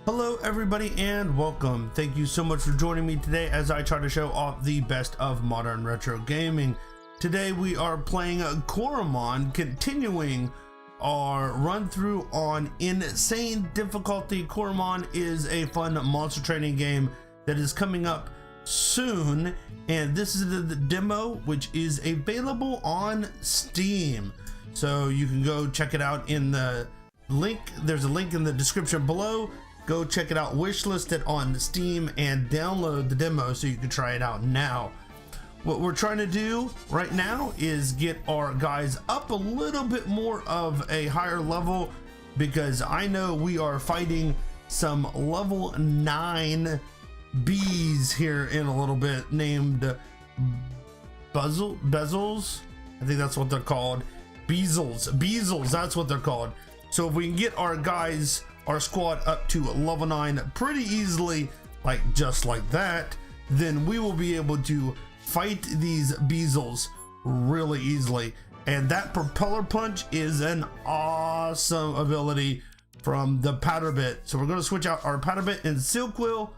Hello everybody and welcome. Thank you so much for joining me today as I try to show off the best of modern retro gaming. Today we are playing Coromon, continuing our run through on insane difficulty. Coromon is a fun monster training game that is coming up soon, and this is the demo which is available on Steam. So you can go check it out in the link. There's a link in the description below. Go check it out, wishlist it on Steam, and download the demo so you can try it out now. What we're trying to do right now is get our guys up a little bit more of a higher level, because I know we are fighting some level 9 bees here in a little bit, named Bezels. I think that's what they're called. Beezels, that's what they're called. So if we can get our guys, our squad, up to level 9 pretty easily, like just like that, then we will be able to fight these Beezels really easily. And that propeller punch is an awesome ability from the powder bit. So we're going to switch out our powder bit and Silkquill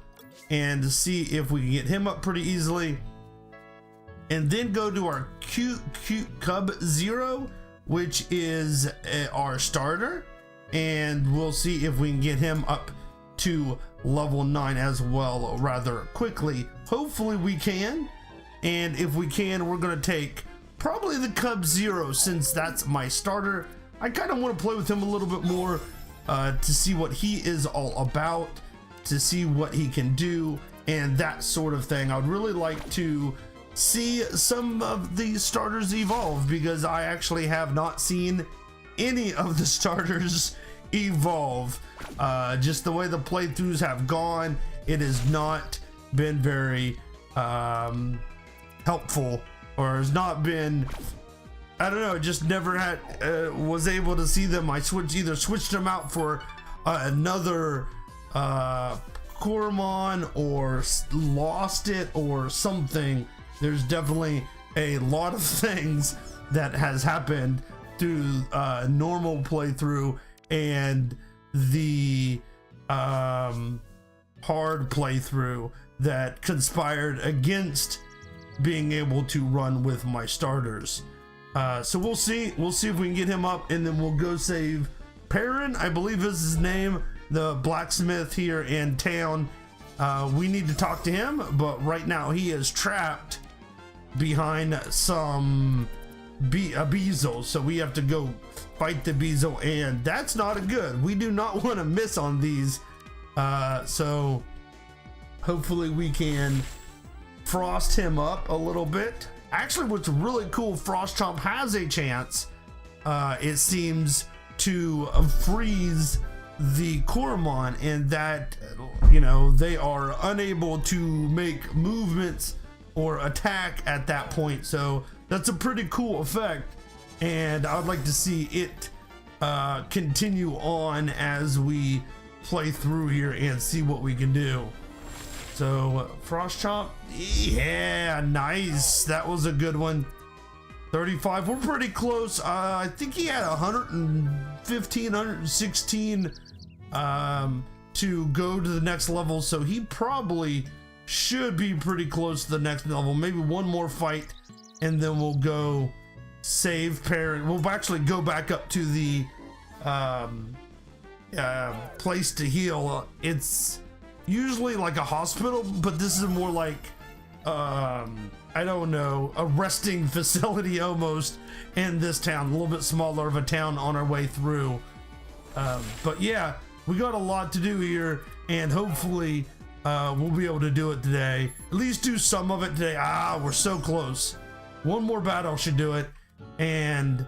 and see if we can get him up pretty easily, and then go to our cute Cub Zero, which is our starter, and we'll see if we can get him up to level 9 as well rather quickly. Hopefully we can, and if we can, we're going to take probably the Cub Zero, since that's my starter. I kind of want to play with him a little bit more to see what he is all about, to see what he can do and that sort of thing. I would really like to see some of these starters evolve, because I actually have not seen any of the starters evolve. Just the way the playthroughs have gone, it has not been very helpful, or has not been, I don't know, just never had was able to see them. I either switched them out for another Coromon, or lost it or something. There's definitely a lot of things that has happened through normal playthrough and the hard playthrough that conspired against being able to run with my starters. So we'll see if we can get him up, and then we'll go save Perrin, I believe is his name, the blacksmith here in town. We need to talk to him, but right now he is trapped behind some Beezel, so we have to go fight the Beezel, and that's not good. We do not want to miss on these. So hopefully we can frost him up a little bit. Actually, what's really cool, Frost Chomp has a chance, it seems, to freeze the Coromon, and that, you know, they are unable to make movements or attack at that point. So that's a pretty cool effect, and I would like to see it continue on as we play through here and see what we can do. So Frost Chomp, yeah, nice, that was a good one. 35, we're pretty close. I think he had 115, 116 to go to the next level, so he probably should be pretty close to the next level. Maybe one more fight, and then we'll go save Perrin. We'll actually go back up to the place to heal. It's usually like a hospital, but this is more like I don't know, a resting facility almost in this town, a little bit smaller of a town on our way through. But yeah, we got a lot to do here, and hopefully we'll be able to do it today. At least do some of it today. We're so close. One more battle should do it, and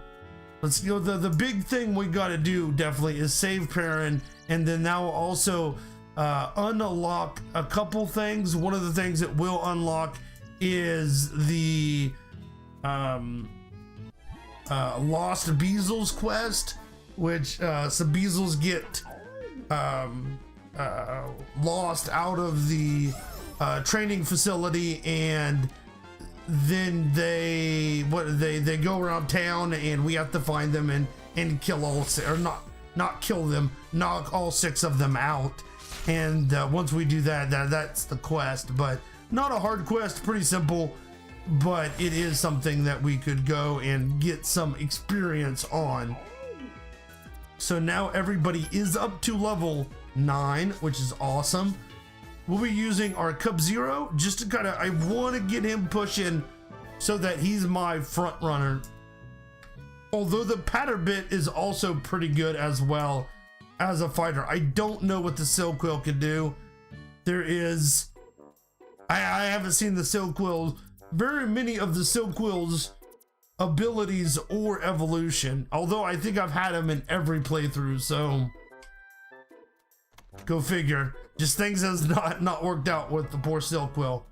let's go. The big thing we got to do definitely is save Perrin, and then that will also unlock a couple things. One of the things that will unlock is the Lost Beezels quest, which some Beezels get lost out of the training facility, and then they go around town, and we have to find them and kill all, or not kill them, knock all 6 of them out. And once we do that, that's the quest. But not a hard quest, pretty simple. But it is something that we could go and get some experience on. So now everybody is up to level 9, which is awesome. We'll be using our Cub Zero just to kind of, I want to get him pushing so that he's my front runner. Although the Patterbit is also pretty good as well as a fighter. I don't know what the Silquill can do. There is, I haven't seen the Silquill, very many of the Silquill's abilities or evolution. Although I think I've had him in every playthrough, so go figure. Just things has not worked out with the poor Silquill.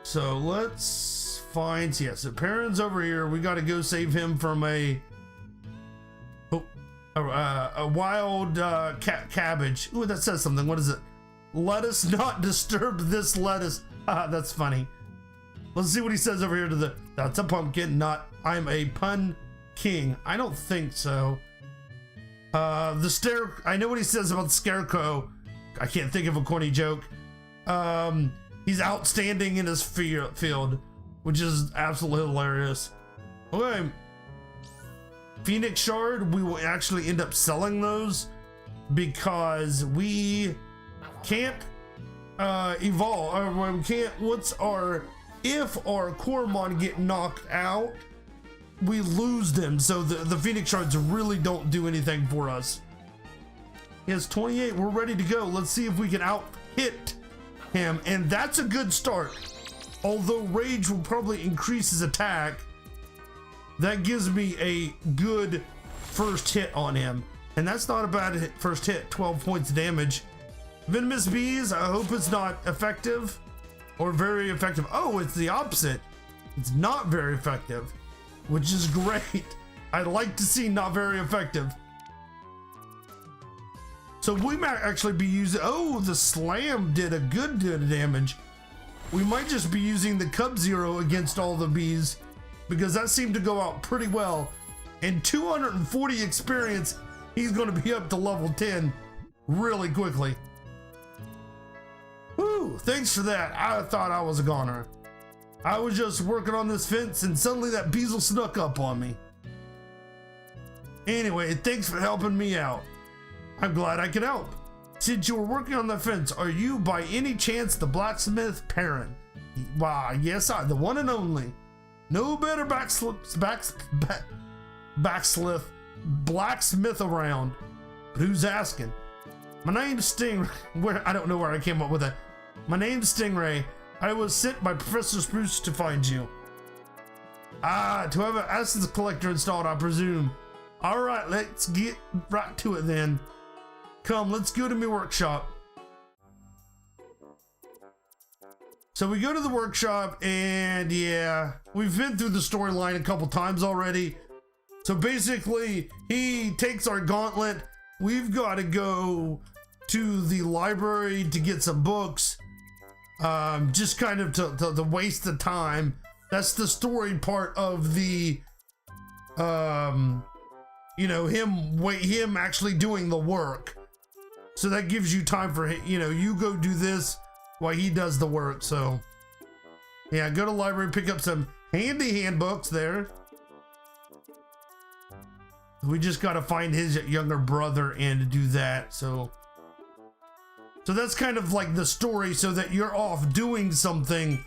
So let's find, yes, so Perrin's over here. We got to go save him from a wild cabbage. Ooh, that says something. What is it? Let us not disturb this lettuce. That's funny. Let's see what he says over here to the, that's a pumpkin, not I'm a pun king. I don't think so. I know what he says about the scarecrow. I can't think of a corny joke. He's outstanding in his field, which is absolutely hilarious. Okay. Phoenix Shard, we will actually end up selling those because we can't evolve, or we can't, if our Coromon get knocked out, we lose them. So the Phoenix Shards really don't do anything for us. He has 28, we're ready to go. Let's see if we can out-hit him, and that's a good start. Although Rage will probably increase his attack, that gives me a good first hit on him. And that's not a bad first hit, 12 points of damage. Venomous Bees, I hope it's not effective or very effective. Oh, it's the opposite. It's not very effective, which is great. I'd like to see not very effective. So we might actually be using, oh, the slam did a good bit of damage. We might just be using the Cub Zero against all the bees because that seemed to go out pretty well. And 240 experience, he's going to be up to level 10 really quickly. Woo, thanks for that. I thought I was a goner. I was just working on this fence and suddenly that Beezel snuck up on me. Anyway, thanks for helping me out. I'm glad I could help. Since you were working on the fence, are you by any chance the blacksmith Perrin? Why, yes, the one and only. No better blacksmith around. But who's asking? My name's Stingray. I don't know where I came up with that. My name's Stingray. I was sent by Professor Spruce to find you. To have an essence collector installed, I presume. All right, let's get right to it then. Come, let's go to my workshop. So we go to the workshop, and yeah, we've been through the storyline a couple times already. So basically, he takes our gauntlet. We've got to go to the library to get some books. Just kind of to waste the time. That's the story part of the, you know, him actually doing the work. So that gives you time for, you know, you go do this while he does the work. So yeah, go to the library, pick up some handy handbooks there. We just got to find his younger brother and do that. So that's kind of like the story, so that you're off doing something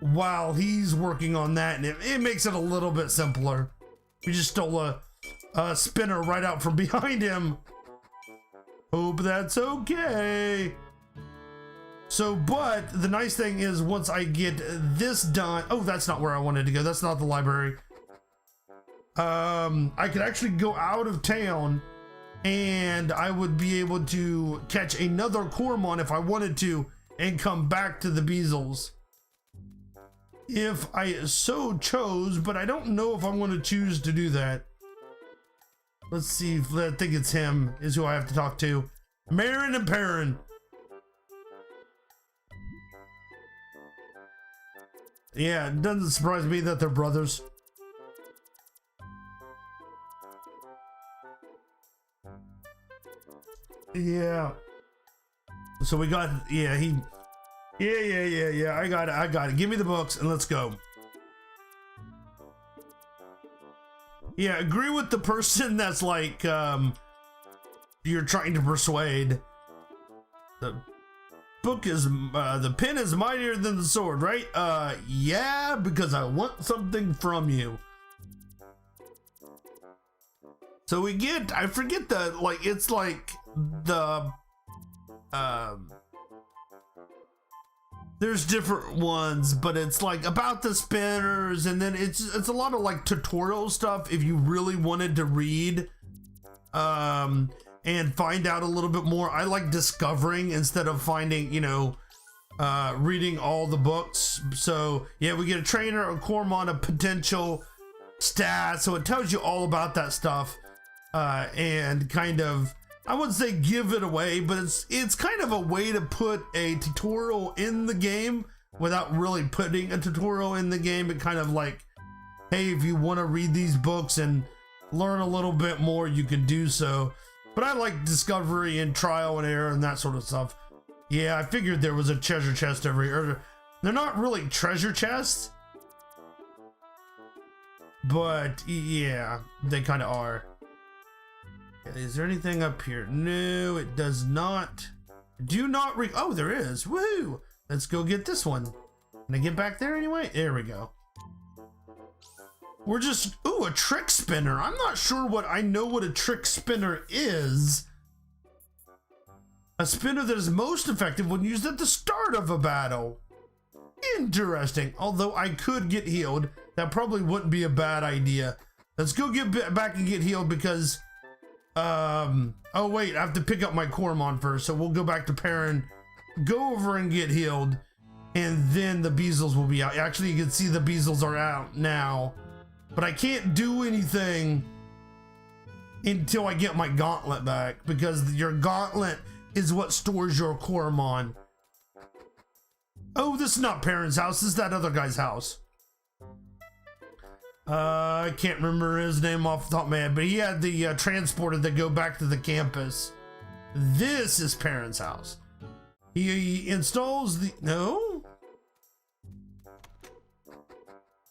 while he's working on that, and it makes it a little bit simpler. We just stole a spinner right out from behind him. Hope that's okay. So, but the nice thing is once I get this done, oh, that's not where I wanted to go. That's not the library. I could actually go out of town and I would be able to catch another Coromon if I wanted to and come back to the Beezels if I so chose, but I don't know if I'm going to choose to do that. Let's see, I think it's him is who I have to talk to. Marin and Perrin. Yeah, it doesn't surprise me that they're brothers. Yeah. So we got, yeah, I got it. Give me the books and let's go. Yeah, agree with the person that's like, you're trying to persuade. The book is, the pen is mightier than the sword, right? Yeah, because I want something from you. So we get, I forget the, like, it's like the, there's different ones, but it's like about the spinners, and then it's a lot of like tutorial stuff if you really wanted to read and find out a little bit more. I like discovering instead of finding, you know, reading all the books. So yeah, we get a trainer, a Coromon, a potential stat, so it tells you all about that stuff, and kind of, I wouldn't say give it away, but it's kind of a way to put a tutorial in the game without really putting a tutorial in the game. It kind of like, hey, if you want to read these books and learn a little bit more, you can do so. But I like discovery and trial and error and that sort of stuff. Yeah, I figured there was a treasure chest over here. They're not really treasure chests, but yeah, they kind of are. Is there anything up here? No, it does not. Do not oh, there is. Woohoo! Let's go get this one. Can I get back there anyway? There we go. We're just, ooh, a trick spinner. I'm not sure what, I know what a trick spinner is. A spinner that is most effective when used at the start of a battle. Interesting. Although I could get healed. That probably wouldn't be a bad idea. Let's go get back and get healed because, oh wait, I have to pick up my Coromon first, so we'll go back to Perrin, go over and get healed, and then the Beezels will be out. Actually, you can see the Beezels are out now, but I can't do anything until I get my gauntlet back, because your gauntlet is what stores your Coromon. Oh, this is not Perrin's house, this is that other guy's house. I can't remember his name off the top of my head, but he had the transporter that go back to the campus. This is Perrin's house. He installs the, no?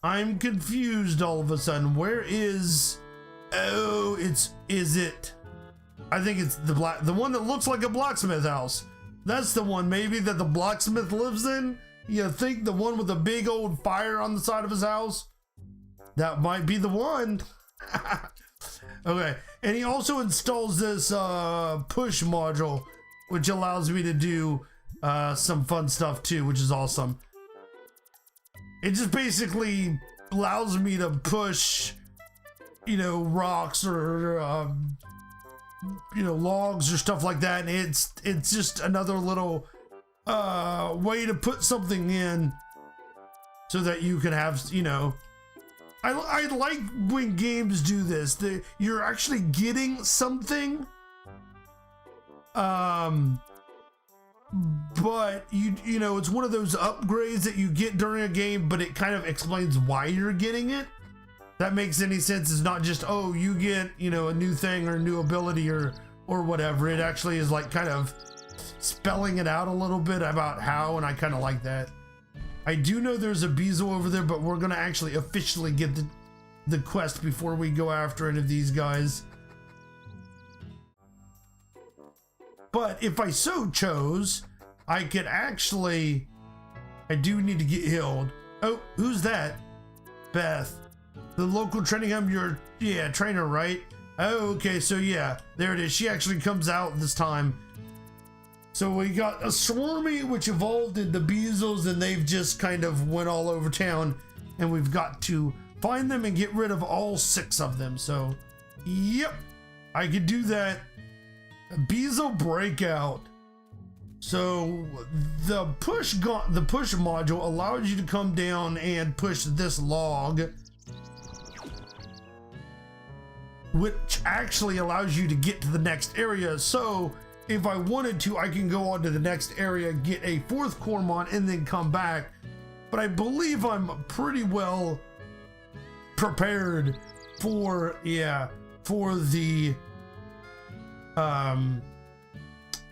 I'm confused all of a sudden. Where is, oh, is it? I think it's the one that looks like a blacksmith house. That's the one maybe that the blacksmith lives in. You think the one with the big old fire on the side of his house? That might be the one. Okay, and he also installs this push module, which allows me to do some fun stuff too, which is awesome. It just basically allows me to push, you know, rocks or you know, logs or stuff like that, and it's just another little way to put something in so that you can have, you know, I like when games do this. You're actually getting something, but you know, it's one of those upgrades that you get during a game, but it kind of explains why you're getting it. That makes any sense. It's not just, oh, you get, you know, a new thing or a new ability or whatever. It actually is like kind of spelling it out a little bit about how, and I kind of like that. I do know there's a Beezel over there, but we're gonna actually officially get the quest before we go after any of these guys. But if I so chose, I could actually, I do need to get healed. Oh, who's that? Beth. The local training, I'm your, yeah, trainer, right? Oh, okay, so yeah, there it is. She actually comes out this time. So we got a Swarmy, which evolved into Beezels, and they've just kind of went all over town, and we've got to find them and get rid of all 6 of them. So, yep, I could do that. A Beezel breakout. So the push module allows you to come down and push this log, which actually allows you to get to the next area. So if I wanted to, I can go on to the next area, get a 4th Coromon, and then come back. But I believe I'm pretty well prepared for, yeah, for the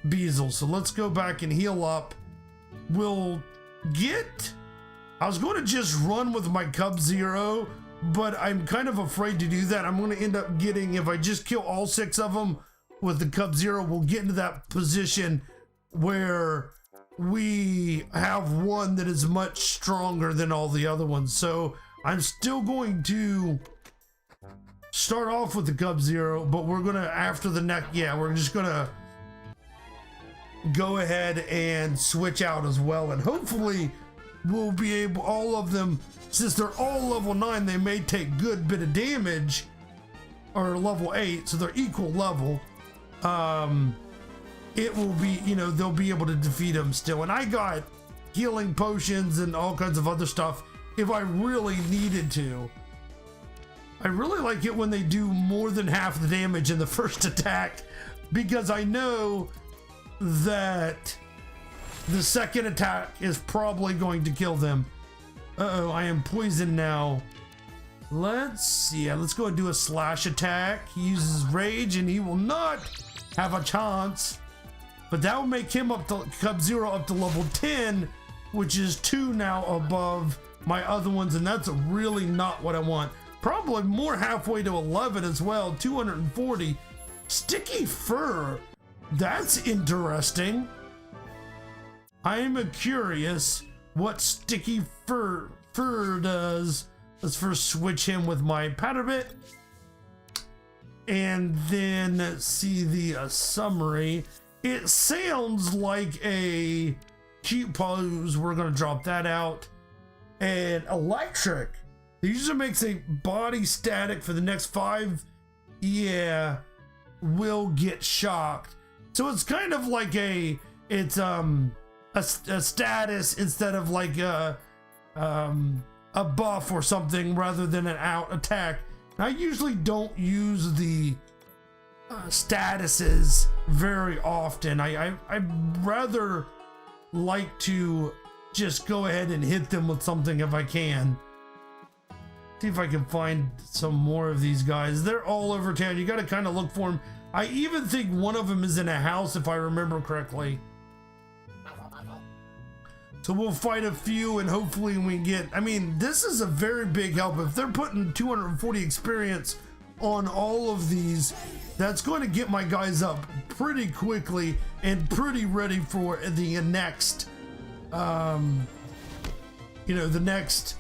Beezel. So let's go back and heal up. We'll get... I was going to just run with my Cub Zero, but I'm kind of afraid to do that. I'm going to end up getting, if I just kill all 6 of them with the Cub Zero, we'll get into that position where we have one that is much stronger than all the other ones. So I'm still going to start off with the Cub Zero, but we're going to, after the next, yeah, we're just going to go ahead and switch out as well. And hopefully we'll be able, all of them, since they're all level 9, they may take good bit of damage, or level 8, so they're equal level. It will be, you know, they'll be able to defeat them still. And I got healing potions and all kinds of other stuff if I really needed to. I really like it when they do more than half the damage in the first attack, because I know that the second attack is probably going to kill them. Uh-oh, I am poisoned now. Let's see. Yeah, let's go and do a slash attack. He uses rage and he will not have a chance. But that will make him up to Cub Zero up to level 10, which is 2 now above my other ones, and that's really not what I want. Probably more halfway to 11 as well, 240. Sticky fur, that's interesting. I'm curious what sticky fur does. Let's first switch him with my Patterbit, and then see the summary. It sounds like a cute pose. We're gonna drop that out. And electric. The user makes a body static for the next 5. Yeah, will get shocked. So it's kind of like a status instead of like a buff or something, rather than an out attack. I usually don't use the statuses very often. I'd rather like to just go ahead and hit them with something if I can. See if I can find some more of these guys. They're all over town. You got to kind of look for them. I even think one of them is in a house, if I remember correctly. So we'll fight a few and hopefully we get, I mean, this is a very big help. If they're putting 240 experience on all of these, that's going to get my guys up pretty quickly and pretty ready for the next, you know, the next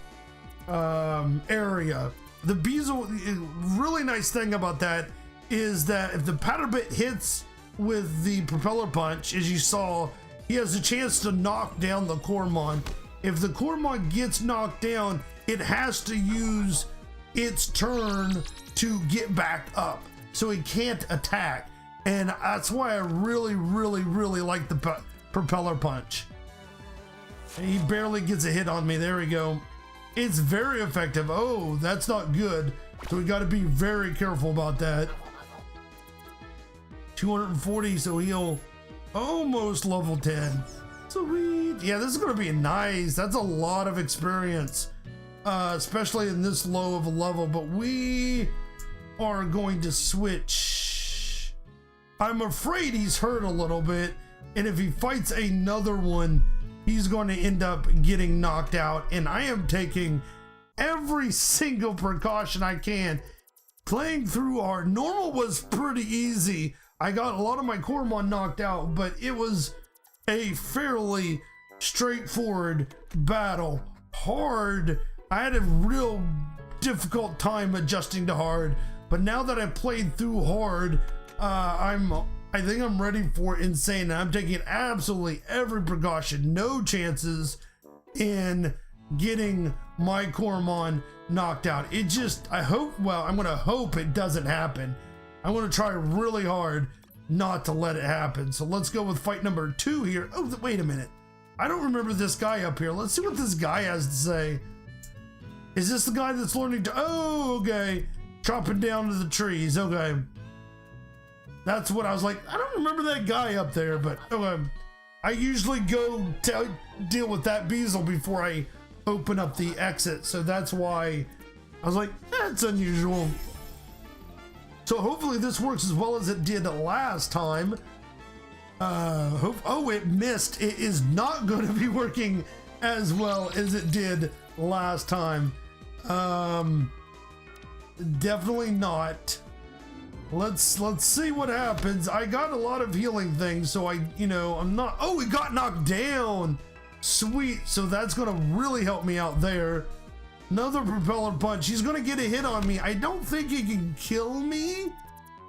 area. The Beezel, really nice thing about that is that if the Patterbit hits with the propeller punch, as you saw, he has a chance to knock down the Coromon. If the Coromon gets knocked down, it has to use its turn to get back up, so it can't attack. And that's why I really like the propeller punch. He barely gets a hit on me. There we go. It's very effective. Oh, that's not good. So we got to be very careful about that. 240, so he'll almost level 10. Sweet. Yeah, this is going to be nice. That's a lot of experience, especially in this low of a level. But we are going to switch. I'm afraid he's hurt a little bit, and if he fights another one, he's going to end up getting knocked out. And I am taking every single precaution I can. Playing through our normal was pretty easy. I got a lot of my Coromon knocked out, but it was a fairly straightforward battle. Hard, I had a real difficult time adjusting to hard, but now that I've played through hard, I think I'm ready for insane. I'm taking absolutely every precaution, no chances in getting my Coromon knocked out. It just, I hope, well, I'm gonna hope it doesn't happen. I'm gonna try really hard not to let it happen. So let's go with fight number 2 here. Oh, wait a minute. I don't remember this guy up here. Let's see what this guy has to say. Is this the guy that's learning to, oh, okay. Chopping down to the trees, okay. That's what I was like, I don't remember that guy up there, but okay. I usually go to deal with that Beezel before I open up the exit. So that's why I was like, that's unusual. So hopefully this works as well as it did last time. Oh, it missed. It is not going to be working as well as it did last time. Definitely not. Let's see what happens. I got a lot of healing things, so I'm not. Oh, it got knocked down. Sweet. So that's gonna really help me out there. Another propeller punch. He's gonna get a hit on me. I don't think he can kill me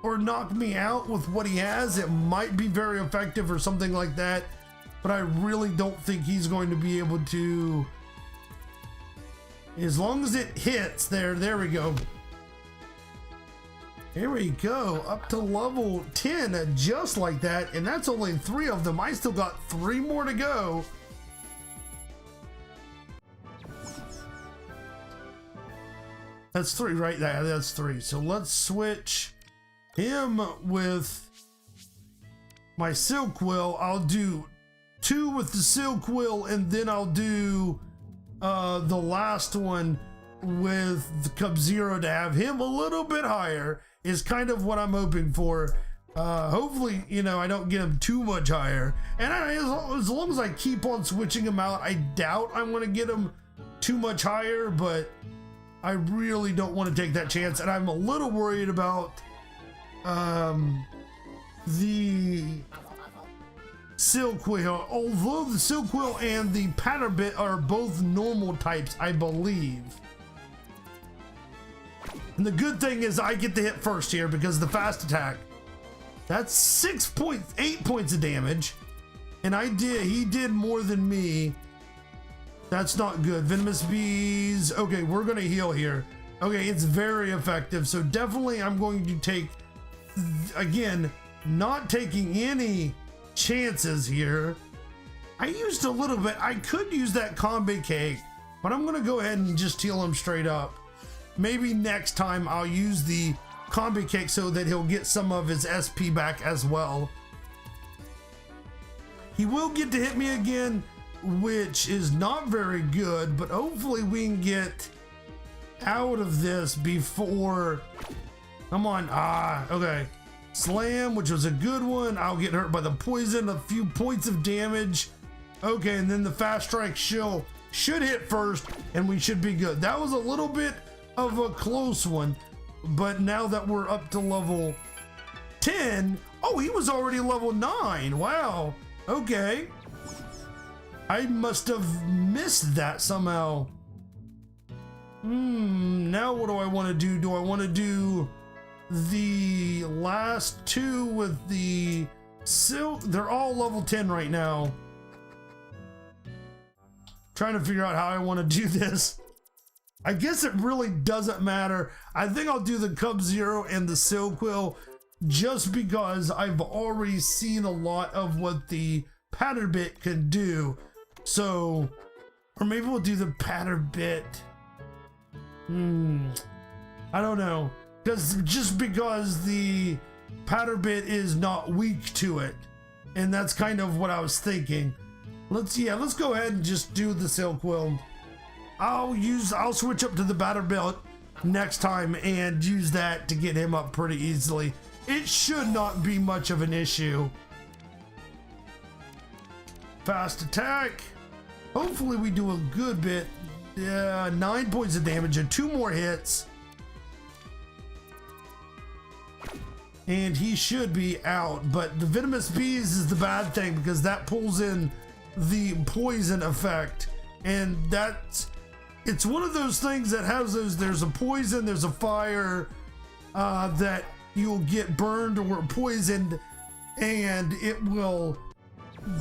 or knock me out with what he has. It might be very effective or something like that, but I really don't think he's going to be able to. As long as it hits, there we go. Here we go, up to level 10, just like that, and that's only 3 of them. I still got 3 more to go. That's 3, right? That's 3. So let's switch him with my Silk Will. I'll do 2 with the Silk Will, and then I'll do the last one with the Cub Zero to have him a little bit higher. Is kind of what I'm hoping for. Hopefully, I don't get him too much higher. And as long as I keep on switching him out, I doubt I'm going to get him too much higher, but I really don't want to take that chance. And I'm a little worried about the Silk Will. Although the Silk Will and the Patterbit are both normal types, I believe. And the good thing is I get to hit first here because of the fast attack. That's 8 points of damage. And he did more than me. That's not good. Venomous bees. Okay, we're gonna heal here. Okay, it's very effective. So definitely I'm going to take, again, not taking any chances here. I used a little bit. I could use that combi cake, but I'm gonna go ahead and just heal him straight up. Maybe next time I'll use the combi cake so that he'll get some of his SP back as well. He will get to hit me again, which is not very good, but hopefully we can get out of this before. Come on. Okay. Slam, which was a good one. I'll get hurt by the poison, a few points of damage. Okay, and then the fast strike should hit first, and we should be good. That was a little bit of a close one, but now that we're up to level 10, oh, he was already level 9. Wow. Okay. I must have missed that somehow. Now what do I want to do? Do I want to do the last 2 with the Silk? They're all level 10 right now. Trying to figure out how I want to do this. I guess it really doesn't matter. I think I'll do the Cub Zero and the Silk Will just because I've already seen a lot of what the Patterbit can do. So, or maybe we'll do the Patterbit. I don't know. Just because the Patterbit is not weak to it. And that's kind of what I was thinking. Let's go ahead and just do the Silk Will. I'll switch up to the Patterbit next time and use that to get him up pretty easily. It should not be much of an issue. Fast attack. Hopefully we do a good bit. 9 points of damage and 2 more hits. And he should be out, but the venomous bees is the bad thing because that pulls in the poison effect. And it's one of those things that has there's a poison, there's a fire that you'll get burned or poisoned, and it will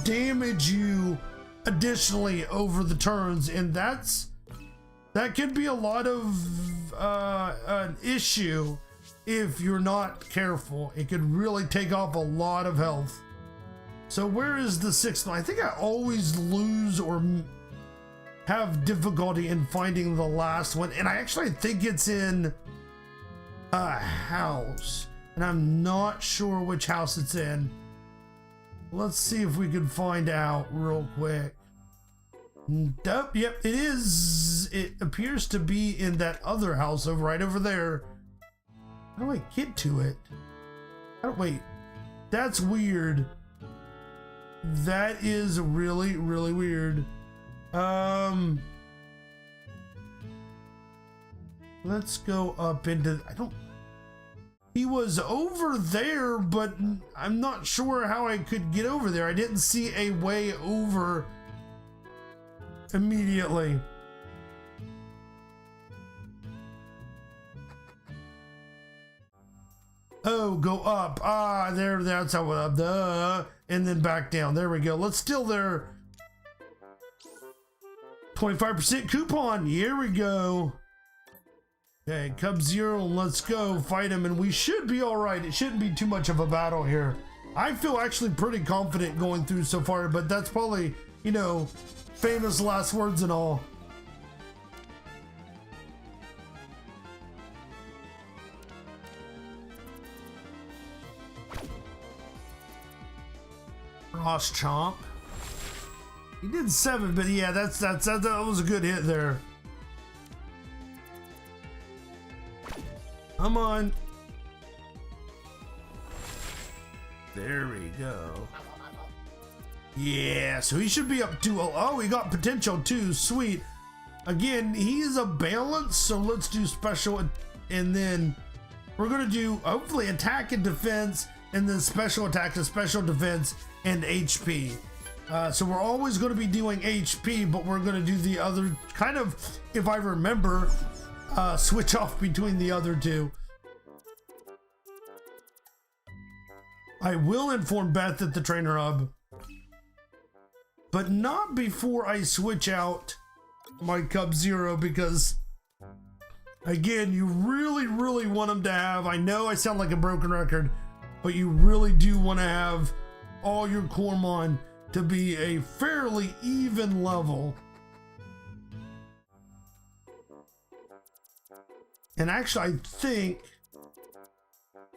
damage you additionally over the turns, and that can be a lot of an issue if you're not careful. It could really take off a lot of health. So where is the 6th one? I think I always lose or have difficulty in finding the last one, and I actually think it's in a house, and I'm not sure which house it's in. Let's see if we can find out real quick. Yep, it is. It appears to be in that other house right over there. How do I get to it? Wait, that's weird. That is really, really weird. Let's go up into, he was over there, but I'm not sure how I could get over there. I didn't see a way over immediately. Oh, go up. Ah, there, that's how up. Duh. And then back down. There we go. Let's steal their 25% coupon. Here we go. Okay, Cub Zero, let's go fight him, and we should be all right. It shouldn't be too much of a battle here. I feel actually pretty confident going through so far, but that's probably, you know, famous last words and all. Ross Chomp. He did 7, but yeah, that was a good hit there. Come on. There we go. Yeah, so he should be up to, oh, he got potential too, sweet. Again, he's a balance, so let's do special, and then we're gonna do hopefully attack and defense, and then special attack and special defense and HP. So we're always gonna be doing HP, but we're gonna do the other, kind of, if I remember, switch off between the other two. I will inform Beth at the trainer hub, but not before I switch out my Cub Zero, because again, you really, really want them to have, I know I sound like a broken record, but you really do want to have all your Coromon to be a fairly even level. And actually, I think,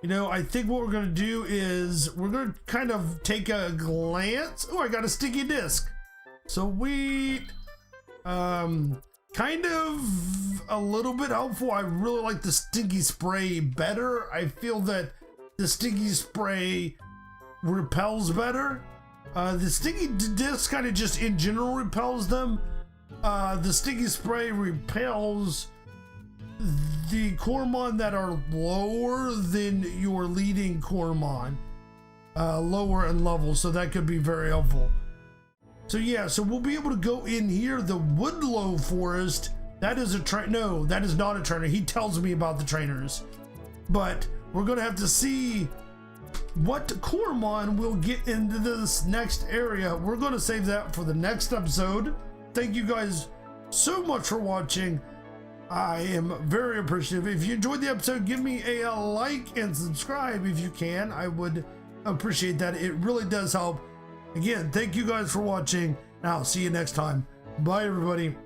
you know, I think what we're going to do is we're going to kind of take a glance. Oh, I got a sticky disc. Sweet. Kind of a little bit helpful. I really like the sticky spray better. I feel that the sticky spray repels better. The sticky disc kind of just in general repels them. The sticky spray repels the Coromon that are lower than your leading Coromon, lower in level, so that could be very helpful. So yeah, so we'll be able to go in here, the Woodlow Forest. That is a no, that is not a trainer. He tells me about the trainers, but we're gonna have to see what Coromon will get into this next area. We're gonna save that for the next episode. Thank you guys so much for watching. I am very appreciative. If you enjoyed the episode, give me a like and subscribe if you can. I would appreciate that. It really does help. Again, thank you guys for watching, and I'll see you next time. Bye, everybody.